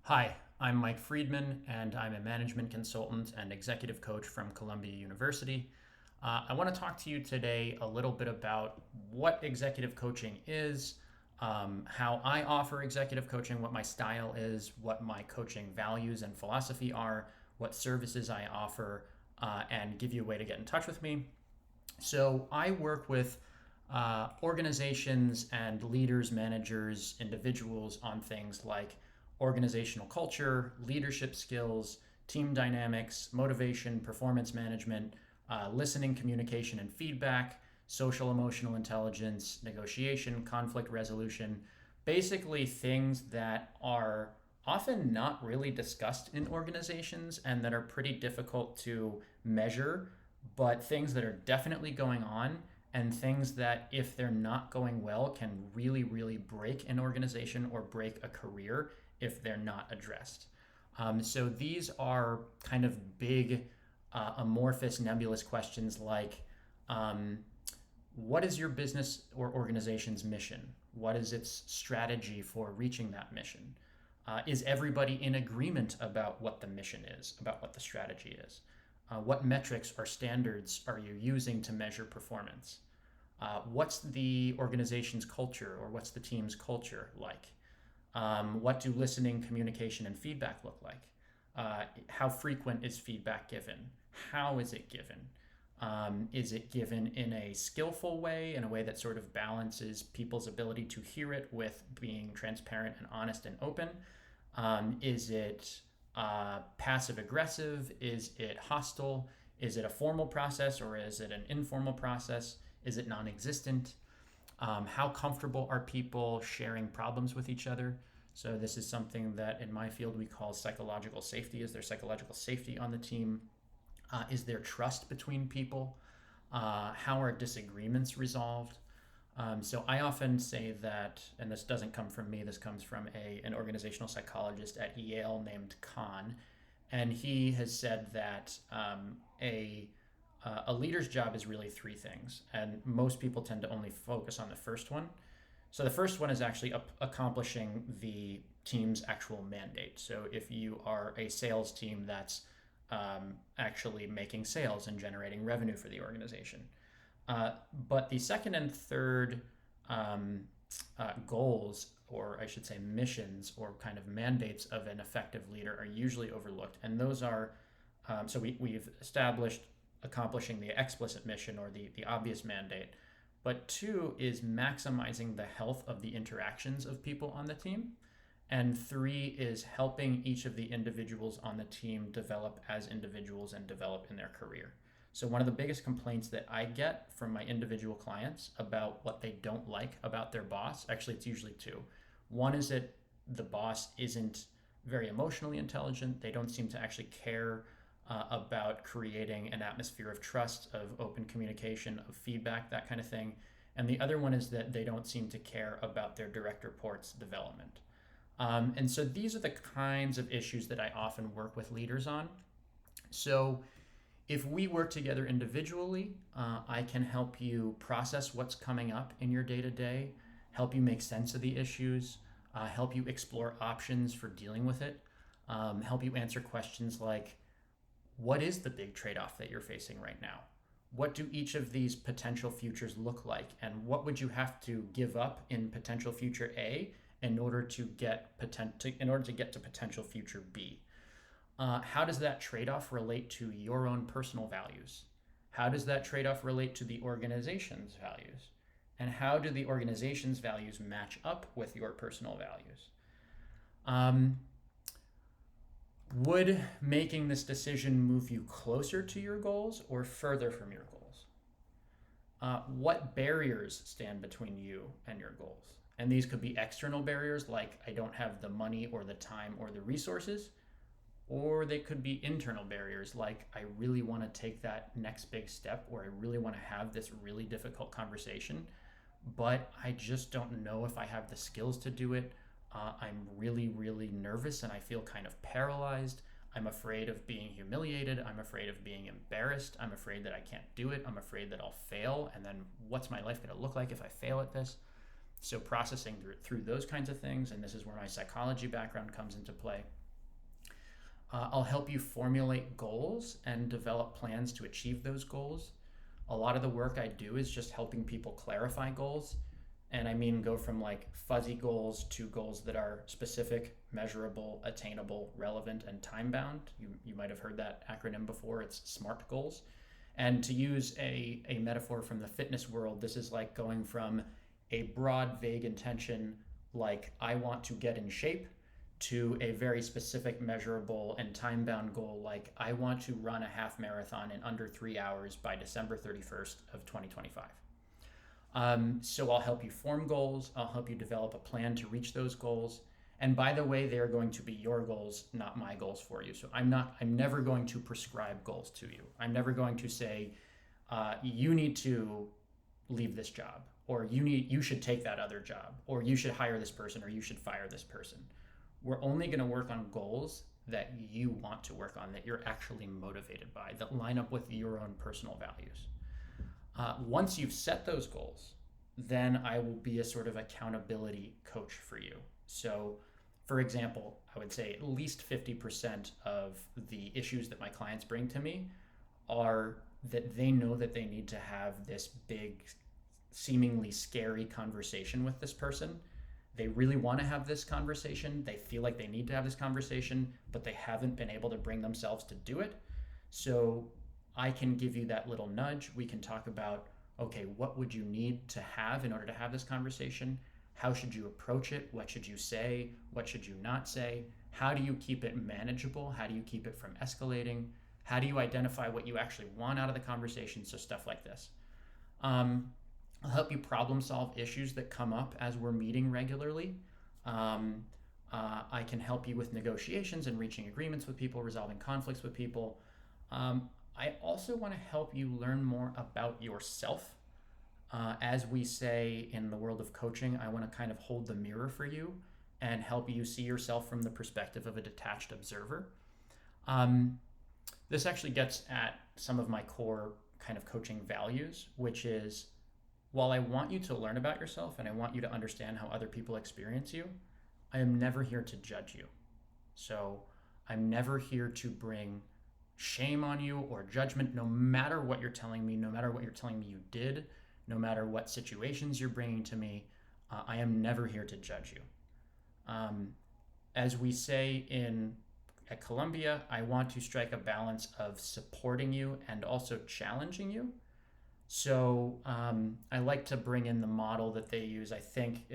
Hi, I'm Mike Friedmann, and I'm a management consultant and executive coach from Columbia University. I want to talk to you today a little bit about what executive coaching is, how I offer executive coaching, what my style is, what my coaching values and philosophy are, what services I offer, and give you a way to get in touch with me. So I work with organizations and leaders, managers, individuals on things like organizational culture, leadership skills, team dynamics, motivation, performance management, listening, communication, and feedback, social emotional intelligence, negotiation, conflict resolution. Basically, things that are often not really discussed in organizations and that are pretty difficult to measure, but things that are definitely going on and things that, if they're not going well, can really, really break an organization or break a career if they're not addressed. So these are kind of big, amorphous, nebulous questions like what is your business or organization's mission? What is its strategy for reaching that mission? Is everybody in agreement about what the mission is, about what the strategy is? What metrics or standards are you using to measure performance? What's the organization's culture or what's the team's culture like? What do listening, communication, and feedback look like? How frequent is feedback given? How is it given? Is it given in a skillful way, in a way that sort of balances people's ability to hear it with being transparent and honest and open? Is it passive aggressive? Is it hostile? Is it a formal process or is it an informal process? Is it non existent? How comfortable are people sharing problems with each other? So, this is something that in my field we call psychological safety. Is there psychological safety on the team? Is there trust between people? How are disagreements resolved? So I often say that, and this doesn't come from me, this comes from an organizational psychologist at Yale named Kahn, and he has said that a leader's job is really three things, and most people tend to only focus on the first one. So the first one is actually accomplishing the team's actual mandate. So if you are a sales team that's actually making sales and generating revenue for the organization. But the second and third goals, or I should say missions, or kind of mandates of an effective leader are usually overlooked. And those are we've established accomplishing the explicit mission or the obvious mandate. But two is maximizing the health of the interactions of people on the team. And three is helping each of the individuals on the team develop as individuals and develop in their career. So one of the biggest complaints that I get from my individual clients about what they don't like about their boss, actually it's usually two. One is that the boss isn't very emotionally intelligent. They don't seem to actually care about creating an atmosphere of trust, of open communication, of feedback, that kind of thing. And the other one is that they don't seem to care about their direct reports' development. And so these are the kinds of issues that I often work with leaders on. So if we work together individually, I can help you process what's coming up in your day to day, help you make sense of the issues, help you explore options for dealing with it, help you answer questions like, what is the big trade-off that you're facing right now? What do each of these potential futures look like? And what would you have to give up in potential future A in order to get to potential future B? How does that trade-off relate to your own personal values? How does that trade-off relate to the organization's values? And how do the organization's values match up with your personal values? Would making this decision move you closer to your goals or further from your goals? What barriers stand between you and your goals? And these could be external barriers like I don't have the money or the time or the resources, or they could be internal barriers like I really want to take that next big step or I really want to have this really difficult conversation, but I just don't know if I have the skills to do it. I'm really, really nervous and I feel kind of paralyzed. I'm afraid of being humiliated. I'm afraid of being embarrassed. I'm afraid that I can't do it. I'm afraid that I'll fail. And then what's my life going to look like if I fail at this? So processing through those kinds of things, and this is where my psychology background comes into play. I'll help you formulate goals and develop plans to achieve those goals. A lot of the work I do is just helping people clarify goals. And I mean, go from like fuzzy goals to goals that are specific, measurable, attainable, relevant, and time bound. You might have heard that acronym before. It's SMART goals. And to use a metaphor from the fitness world, this is like going from a broad, vague intention, like I want to get in shape, to a very specific, measurable, and time-bound goal, like I want to run a half marathon in under 3 hours by December 31st of 2025. So I'll help you form goals. I'll help you develop a plan to reach those goals. And by the way, they are going to be your goals, not my goals for you. So I'm never going to prescribe goals to you. I'm never going to say, you need to leave this job, or you should take that other job, or you should hire this person, or you should fire this person. We're only going to work on goals that you want to work on, that you're actually motivated by, that line up with your own personal values. Once you've set those goals, then I will be a sort of accountability coach for you. So, for example, I would say at least 50% of the issues that my clients bring to me are that they know that they need to have this big, seemingly scary conversation with this person. They really want to have this conversation. They feel like they need to have this conversation, but they haven't been able to bring themselves to do it. So I can give you that little nudge. We can talk about, okay, what would you need to have in order to have this conversation? How should you approach it? What should you say? What should you not say? How do you keep it manageable? How do you keep it from escalating? How do you identify what you actually want out of the conversation? So stuff like this. I'll help you problem solve issues that come up as we're meeting regularly. I can help you with negotiations and reaching agreements with people, resolving conflicts with people. I also want to help you learn more about yourself. As we say in the world of coaching, I want to kind of hold the mirror for you and help you see yourself from the perspective of a detached observer. This actually gets at some of my core kind of coaching values, which is, while I want you to learn about yourself and I want you to understand how other people experience you, I am never here to judge you. So I'm never here to bring shame on you or judgment, no matter what you're telling me, no matter what you're telling me you did, no matter what situations you're bringing to me. I am never here to judge you. As we say at Columbia, I want to strike a balance of supporting you and also challenging you. So I like to bring in the model that they use, I think,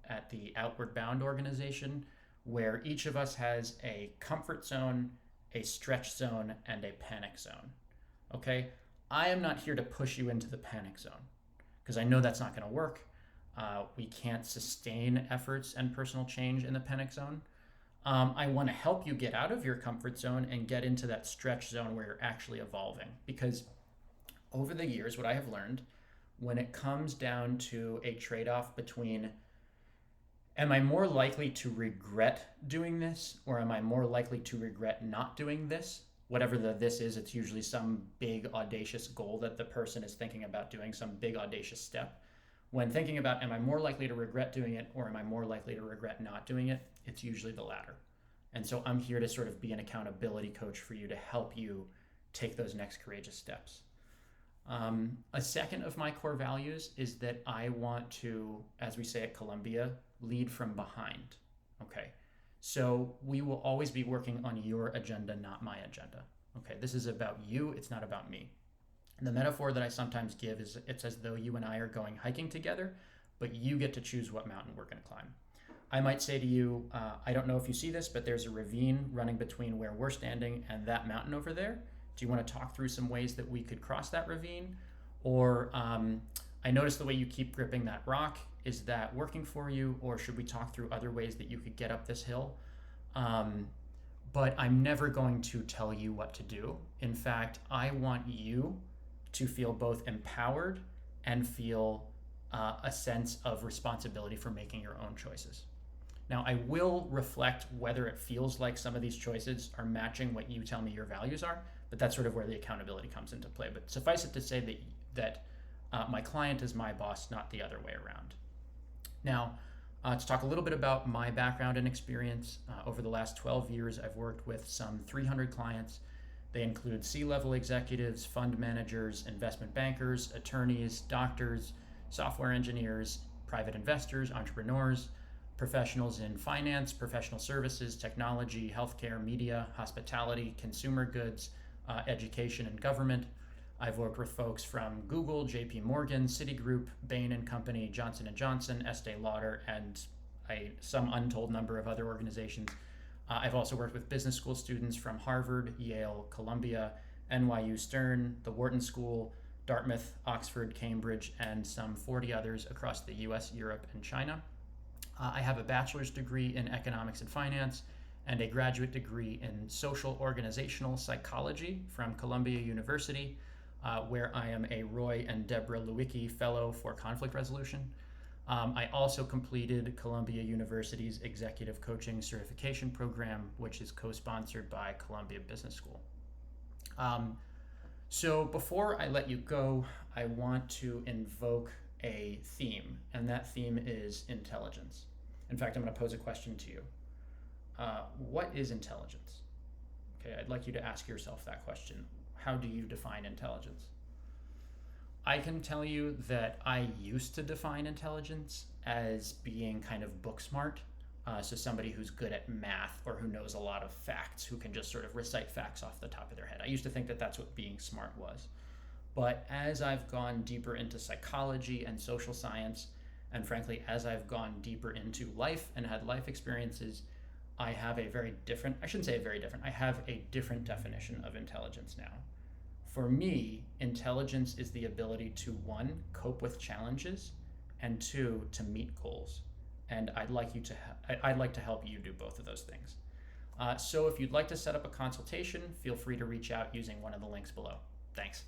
at the Outward Bound organization, where each of us has a comfort zone, a stretch zone, and a panic zone. Okay? I am not here to push you into the panic zone, because I know that's not going to work. We can't sustain efforts and personal change in the panic zone. I want to help you get out of your comfort zone and get into that stretch zone where you're actually evolving, because over the years, what I have learned, when it comes down to a trade-off between, am I more likely to regret doing this, or am I more likely to regret not doing this? Whatever this is, it's usually some big audacious goal that the person is thinking about doing, some big audacious step. When thinking about, am I more likely to regret doing it, or am I more likely to regret not doing it? It's usually the latter. And so I'm here to sort of be an accountability coach for you to help you take those next courageous steps. A second of my core values is that I want to, as we say at Columbia, lead from behind. Okay, so we will always be working on your agenda, not my agenda. Okay, this is about you, it's not about me. And the metaphor that I sometimes give is, it's as though you and I are going hiking together, but you get to choose what mountain we're going to climb. I might say to you, I don't know if you see this, but there's a ravine running between where we're standing and that mountain over there. Do you want to talk through some ways that we could cross that ravine? Or I notice the way you keep gripping that rock. Is that working for you? Or should we talk through other ways that you could get up this hill? But I'm never going to tell you what to do. In fact, I want you to feel both empowered and feel a sense of responsibility for making your own choices. Now, I will reflect whether it feels like some of these choices are matching what you tell me your values are, but that's sort of where the accountability comes into play. But suffice it to say that my client is my boss, not the other way around. Now, to talk a little bit about my background and experience, over the last 12 years, I've worked with some 300 clients. They include C-level executives, fund managers, investment bankers, attorneys, doctors, software engineers, private investors, entrepreneurs, professionals in finance, professional services, technology, healthcare, media, hospitality, consumer goods, education, and government. I've worked with folks from Google, JP Morgan, Citigroup, Bain and Company, Johnson and Johnson, Estée Lauder, and some untold number of other organizations. I've also worked with business school students from Harvard, Yale, Columbia, NYU Stern, the Wharton School, Dartmouth, Oxford, Cambridge, and some 40 others across the US, Europe, and China. I have a bachelor's degree in economics and finance and a graduate degree in social organizational psychology from Columbia University, where I am a Roy and Deborah Lewicki Fellow for Conflict Resolution. I also completed Columbia University's Executive Coaching Certification Program, which is co-sponsored by Columbia Business School. So before I let you go, I want to invoke a theme, and that theme is intelligence. In fact, I'm going to pose a question to you. What is intelligence? Okay, I'd like you to ask yourself that question. How do you define intelligence? I can tell you that I used to define intelligence as being kind of book smart. So somebody who's good at math or who knows a lot of facts, who can just sort of recite facts off the top of their head. I used to think that that's what being smart was. But as I've gone deeper into psychology and social science, and frankly, as I've gone deeper into life and had life experiences, I have a very different, I shouldn't say a very different, I have a different definition of intelligence now. For me, intelligence is the ability to, one, cope with challenges, and two, to meet goals. And I'd like to help you do both of those things. So if you'd like to set up a consultation, feel free to reach out using one of the links below. Thanks.